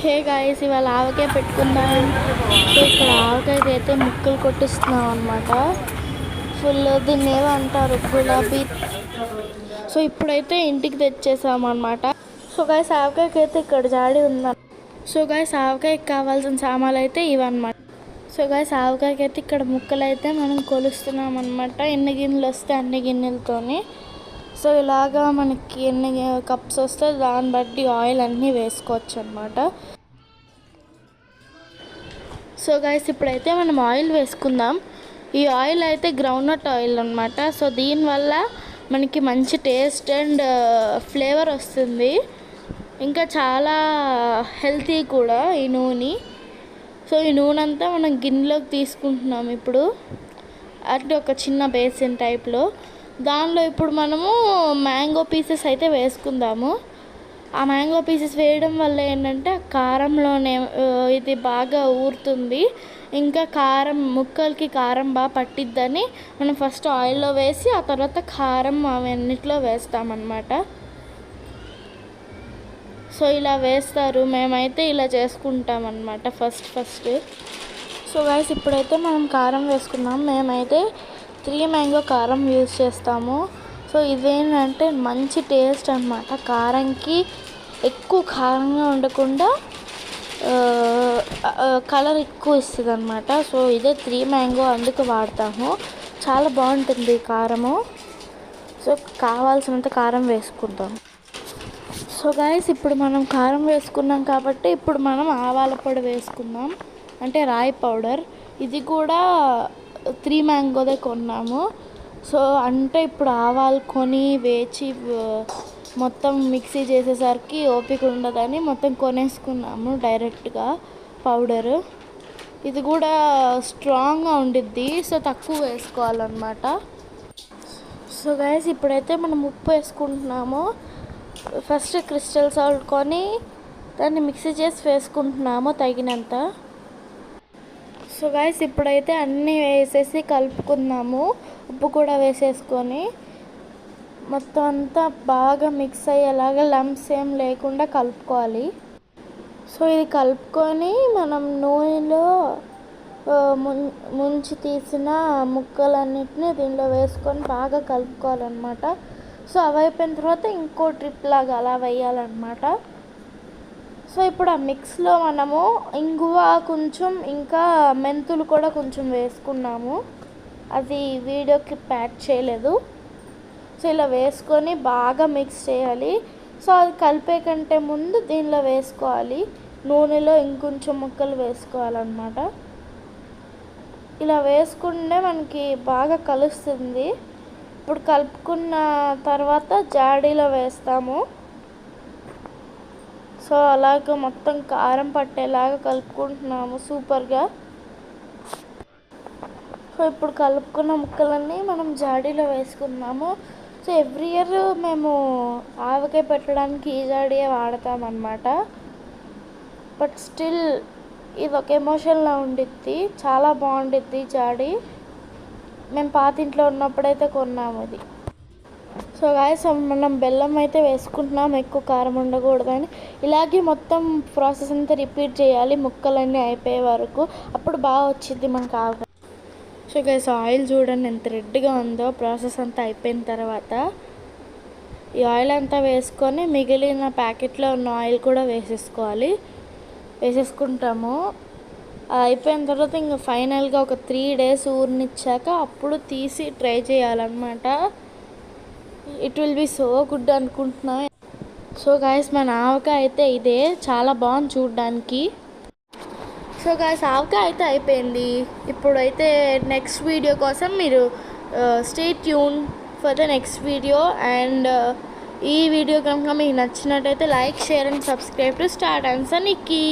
Hey guys, ఇవాళ ఆవకాయ పెట్టుకుందాం. So ఇక్కడ ఆవకాయకి అయితే ముక్కలు కొట్టిస్తున్నాం అనమాట. ఫుల్ దీన్ని ఏమో అంటారు, గులాబీ. సో ఇప్పుడైతే ఇంటికి తెచ్చేసామన్నమాట. సో గాయ్స్, ఆవకాయకి అయితే ఇక్కడ జాడి ఉందన్నమాట. సో గాయ్స్, ఆవకాయకి కావాల్సిన సామాన్లు అయితే ఇవన్నమాట. సో గాయ్స్, ఆవకాయకి అయితే ఇక్కడ ముక్కలు అయితే మనం కొలుస్తున్నాం అనమాట. ఎన్ని గిన్నెలు వస్తే అన్ని గిన్నెలతోని. సో ఇలాగా మనకి ఎన్ని కప్స్ వస్తే దాన్ని బట్టి ఆయిల్ అన్నీ వేసుకోవచ్చు అనమాట. సో గైస్, ఇప్పుడైతే మనం ఆయిల్ వేసుకుందాం. ఈ ఆయిల్ అయితే గ్రౌండ్నట్ ఆయిల్ అనమాట. సో దీనివల్ల మనకి మంచి టేస్ట్ అండ్ ఫ్లేవర్ వస్తుంది. ఇంకా చాలా హెల్తీ కూడా ఈ నూనె. సో ఈ నూనె అంతా మనం గిన్నెలోకి తీసుకుంటున్నాం ఇప్పుడు. అంటే ఒక చిన్న బేసిన్ టైప్లో. దానిలో ఇప్పుడు మనము మ్యాంగో పీసెస్ అయితే వేసుకుందాము. ఆ మ్యాంగో పీసెస్ వేయడం వల్ల ఏంటంటే కారంలోనే ఇది బాగా ఊరుతుంది. ఇంకా కారం ముక్కలకి కారం బాగా పట్టిద్దని మనం ఫస్ట్ ఆయిల్లో వేసి ఆ తర్వాత కారం అవన్నిట్లో వేస్తామన్నమాట. సో ఇలా వేస్తారు, మేమైతే ఇలా చేసుకుంటాం అన్నమాట ఫస్ట్. సో గైస్, ఇప్పుడైతే మనం కారం వేసుకున్నాం. మేమైతే 3 మ్యాంగో కారం యూజ్ చేస్తాము. సో ఇదేంటంటే మంచి టేస్ట్ అన్నమాట. కారంకి ఎక్కువ కారంగా ఉండకుండా కలర్ ఎక్కువ ఇస్తుంది అన్నమాట. సో ఇదే 3 మ్యాంగో అందుకు వాడతాము. చాలా బాగుంటుంది కారము. సో కావాల్సినంత కారం వేసుకుందాం. సో గైస్, ఇప్పుడు మనం కారం వేసుకున్నాం కాబట్టి ఇప్పుడు మనం ఆవాల పొడి వేసుకుందాం. అంటే రాయి పౌడర్. ఇది కూడా 3 మ్యాంగోదే కొన్నాము. సో అంటే ఇప్పుడు ఆవాలు కొని వేచి మొత్తం మిక్సీ చేసేసరికి ఓపిక ఉండదని మొత్తం కొనేసుకున్నాము డైరెక్ట్గా పౌడరు. ఇది కూడా స్ట్రాంగ్గా ఉండిద్ది. సో తక్కువ వేసుకోవాలన్నమాట. సో గైస్, ఇప్పుడైతే మనం ఉప్పు వేసుకుంటున్నాము. ఫస్ట్ క్రిస్టల్ సాల్ట్ కొని దాన్ని మిక్సీ చేసి వేసుకుంటున్నాము తగినంత. సో గైస్, ఇప్పుడైతే అన్నీ వేసేసి కలుపుకుందాము. ఉప్పు కూడా వేసేసుకొని మొత్తం అంతా బాగా మిక్స్ అయ్యేలాగా లంప్స్ ఏం లేకుండా కలుపుకోవాలి. సో ఇది కలుపుకొని మనం నూనెలో ముంచి తీసిన ముక్కలన్నిటిని దీనిలో వేసుకొని బాగా కలుపుకోవాలన్నమాట. సో అవి అయిపోయిన తర్వాత ఇంకో ట్రిప్ లాగా అలా వేయాలన్నమాట. సో ఇప్పుడు ఆ మిక్స్లో మనము ఇంగువ కొంచెం ఇంకా మెంతులు కూడా కొంచెం వేసుకున్నాము. అది వీడియోకి ప్యాక్ చేయలేదు. సో ఇలా వేసుకొని బాగా మిక్స్ చేయాలి. సో అది కలిపే కంటే ముందు దీనిలో వేసుకోవాలి. నూనెలో ఇంకొంచెం ముక్కలు వేసుకోవాలన్నమాట. ఇలా వేసుకుంటే మనకి బాగా కలుస్తుంది. ఇప్పుడు కలుపుకున్న తర్వాత జాడీలో వేస్తాము. సో అలాగ మొత్తం కారం పట్టేలాగా కలుపుకుంటున్నాము సూపర్గా. సో ఇప్పుడు కలుపుకున్న ముక్కలన్నీ మనం జాడీలో వేసుకున్నాము. సో ఎవ్రీ ఇయర్ మేము ఆవకాయ పెట్టడానికి ఈ జాడీయే వాడతామన్నమాట. బట్ స్టిల్ ఇది ఒక ఎమోషన్లా ఉండిద్ది. చాలా బాగుండిద్ది జాడీ. మేము పాతింట్లో ఉన్నప్పుడైతే కొన్నాము ఇది. సో గాయస్, మనం బెల్లం అయితే వేసుకుంటున్నాం ఎక్కువ కారం ఉండకూడదని. ఇలాగే మొత్తం ప్రాసెస్ అంతా రిపీట్ చేయాలి ముక్కలన్నీ అయిపోయే వరకు. అప్పుడు బాగా వచ్చింది మనకు ఆవకాయ. సో గాయస్, ఆయిల్ చూడండి ఎంత రెడ్గా ఉందో. ప్రాసెస్ అంతా అయిపోయిన తర్వాత ఈ ఆయిల్ అంతా వేసుకొని మిగిలిన ప్యాకెట్లో ఉన్న ఆయిల్ కూడా వేసేసుకుంటాము. అయిపోయిన తర్వాత ఇంకా ఫైనల్గా ఒక 3 days ఊరినిచ్చాక అప్పుడు తీసి ట్రై చేయాలన్నమాట. It will be so good అనుకుంటున్నా. సో గాయస్, మన ఆవకాయ అయితే ఇదే. చాలా బాగుంది చూడడానికి. సో గాయస్, ఆవకాయ అయితే అయిపోయింది. ఇప్పుడైతే నెక్స్ట్ వీడియో కోసం మీరు stay tune for the next video. And ఈ వీడియో కనుక మీకు నచ్చినట్టయితే like, share and subscribe to start answer Nikki.